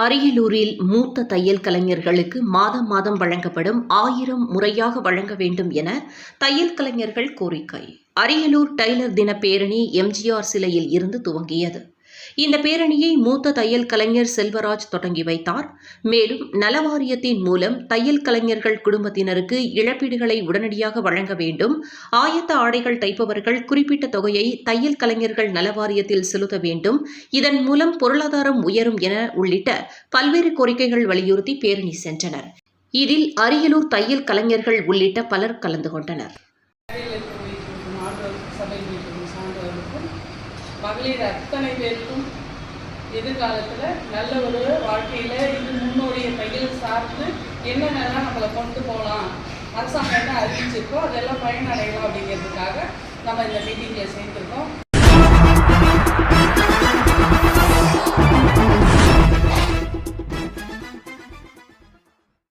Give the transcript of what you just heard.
அரியலூரில் மூத்த தையல் கலைஞர்களுக்கு மாதம் வழங்கப்படும் 1000 முறையாக வழங்க வேண்டும் என தையல் கலைஞர்கள் கோரிக்கை. அரியலூர் டைலர் தின பேரணி எம்ஜிஆர் சிலையில் இருந்து துவங்கியது. இந்த பேரணியை மூத்த தையல் கலைஞர் செல்வராஜ் தொடங்கி வைத்தார். மேலும் நலவாரியத்தின் மூலம் தையல் கலைஞர்கள் குடும்பத்தினருக்கு இழப்பீடுகளை உடனடியாக வழங்க வேண்டும், ஆயத்த ஆடைகள் தைப்பவர்கள் குறிப்பிட்ட தொகையை தையல் கலைஞர்கள் நலவாரியத்தில் செலுத்த வேண்டும், இதன் மூலம் பொருளாதாரம் உயரும் என உள்ளிட்ட பல்வேறு கோரிக்கைகள் வலியுறுத்தி பேரணி சென்றனர். இதில் அரியலூர் தையல் கலைஞர்கள் உள்ளிட்ட பலர் கலந்து கொண்டனர். மகளிர் அத்தனை பேருக்கும் எதிர்காலத்தில் நல்ல ஒரு வாழ்க்கையில் இது முன்னோடைய தையல் சார்ந்து என்னென்னலாம் நம்மளை கொண்டு போகலாம், அரசாங்கம் என்ன அறிவிச்சிருக்கோ அதெல்லாம் பயனடையலாம் அப்படிங்கிறதுக்காக நம்ம இந்த மீட்டிங்கில் சேர்ந்துருக்கோம்.